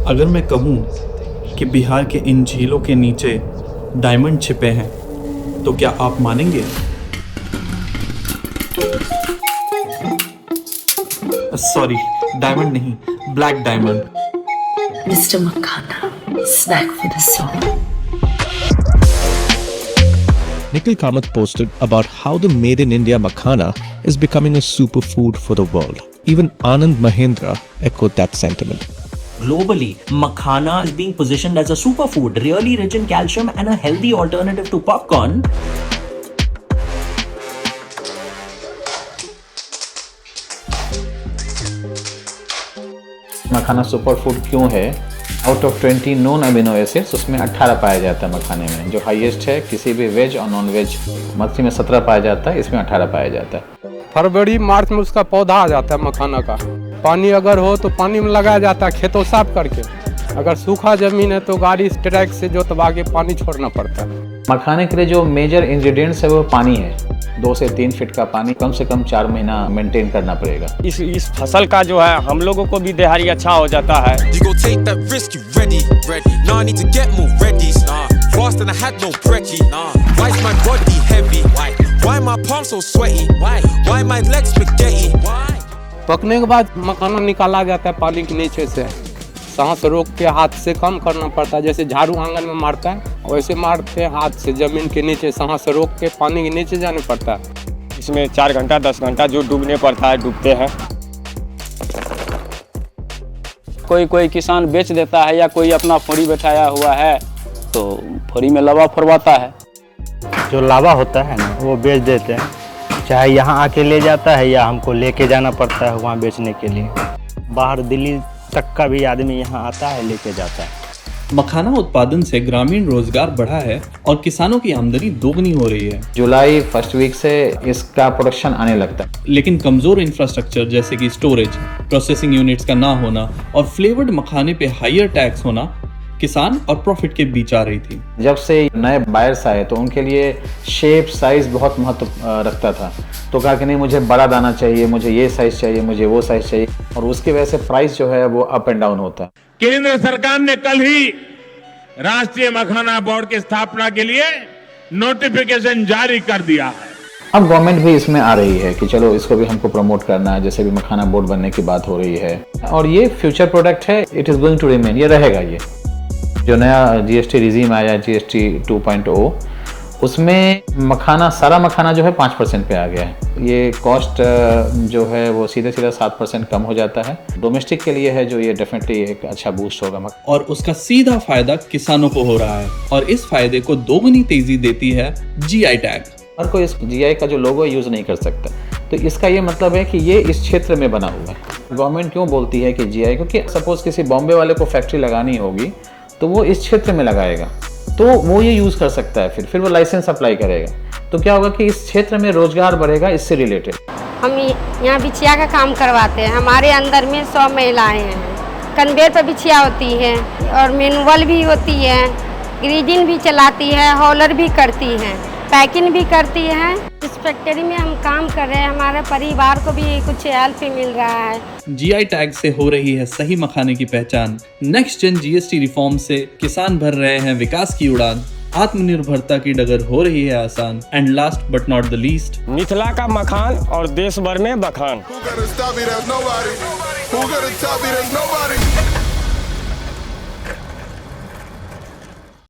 अगर मैं कहूँ कि बिहार के इन झीलों के नीचे डायमंड छिपे हैं तो क्या आप मानेंगे? सॉरी, डायमंड नहीं, black diamond. Mr. Makhana, snack for the soul. Nikhil Kamath posted about how the Made in India makhana is becoming a superfood for the world. Even Anand Mahendra echoed that sentiment. Globally, makhana is being positioned as a superfood, really rich in calcium and a healthy alternative to popcorn. Makhana super food क्यों है? Out of 20 non amino acids उसमें 18 पाया जाता है मखाने में, जो highest है किसी भी वेज और नॉन वेज। मछली में 17 पाया जाता है, इसमें 18 पाया जाता है। फरवरी मार्च में उसका पौधा आ जाता है मखाना का। पानी अगर हो तो पानी में लगाया जाता है खेतों साफ करके। अगर सूखा जमीन है तो गाड़ी ट्रैक से जोतवा के पानी छोड़ना पड़ता है। मखाने के लिए जो मेजर इंग्रेडिएंट्स है वो पानी है। 2 से 3 फीट का पानी कम से कम 4 महीना मेंटेन करना पड़ेगा। इस फसल का जो है हम लोगों को भी देहाड़ी अच्छा हो जाता है। पकने के बाद मखाना निकाला जाता है पानी के नीचे से। सांस रोक के हाथ से कम करना पड़ता है, जैसे झाड़ू आंगन में मारता है वैसे मारते हैं हाथ से। जमीन के नीचे सांस रोक के पानी के नीचे जाने पड़ता है। इसमें 4 घंटा 10 घंटा जो डूबने पड़ता है डूबते हैं। कोई किसान बेच देता है या कोई अपना फोड़ी बैठाया हुआ है तो फोड़ी में लावा फरवाता है। जो लावा होता है ना वो बेच देते हैं, चाहे यहाँ आके ले जाता है या हमको लेके जाना पड़ता है वहाँ बेचने के लिए। बाहर दिल्ली तक का भी आदमी यहाँ आता है लेके जाता है। मखाना उत्पादन से ग्रामीण रोजगार बढ़ा है और किसानों की आमदनी दोगुनी हो रही है। जुलाई फर्स्ट वीक से इसका प्रोडक्शन आने लगता है। लेकिन कमजोर इंफ्रास्ट्रक्चर जैसे कि स्टोरेज, प्रोसेसिंग यूनिट्स का ना होना और फ्लेवर्ड मखाने पे हायर टैक्स होना किसान और प्रॉफिट के बीच आ रही थी। जब से नए बायर्स आए तो उनके लिए शेप साइज बहुत महत्व रखता था। तो कहा कि नहीं मुझे बड़ा दाना चाहिए, मुझे ये साइज चाहिए, मुझे वो साइज चाहिए, और उसकी वजह से प्राइस जो है वो अप एंड डाउन होता है। केंद्र सरकार ने कल ही राष्ट्रीय मखाना बोर्ड की स्थापना के लिए नोटिफिकेशन जारी कर दिया है। अब गवर्नमेंट भी इसमें आ रही है कि चलो इसको भी हमको प्रमोट करना है, जैसे भी मखाना बोर्ड बनने की बात हो रही है। और ये फ्यूचर प्रोडक्ट है, it is going to remain, ये रहेगा। ये जो नया जीएसटी रिजीम आया जीएसटी 2.0 उसमें मखाना, सारा मखाना जो है 5% पे आ गया है। ये कॉस्ट जो है वो सीधे 7% कम हो जाता है। डोमेस्टिक के लिए है जो ये डेफिनेटली एक अच्छा बूस्ट होगा। और उसका सीधा फायदा किसानों को हो रहा है और इस फायदे को दोगुनी तेजी देती है जीआई टैग। हर कोई इस जीआई का जो लोगो यूज नहीं कर सकता, तो इसका ये मतलब है कि ये इस क्षेत्र में बना हुआ है। गवर्नमेंट क्यों बोलती है कि जीआई? क्योंकि सपोज किसी बॉम्बे वाले को फैक्ट्री लगानी होगी तो वो इस क्षेत्र में लगाएगा तो वो ये यूज कर सकता है, फिर वो लाइसेंस अप्लाई करेगा। तो क्या होगा कि इस क्षेत्र में रोजगार बढ़ेगा। इससे रिलेटेड हम यहाँ बिछिया का काम करवाते हैं। हमारे अंदर में 100 महिलाएं हैं। कन्वेयर पर बिछिया होती है और मैनुअल भी होती है, ग्रीडिंग भी चलाती है, हॉलर भी करती है, पैकिंग भी करती है। इस फैक्ट्री में हम काम कर रहे हैं, हमारे परिवार को भी कुछ हेल्प मिल रहा है। जीआई टैग से हो रही है सही मखाने की पहचान। नेक्स्ट जेन जीएसटी रिफॉर्म से किसान भर रहे हैं विकास की उड़ान। आत्मनिर्भरता की डगर हो रही है आसान। And last but not the least, Mithila का मखान और देश भर में बखान।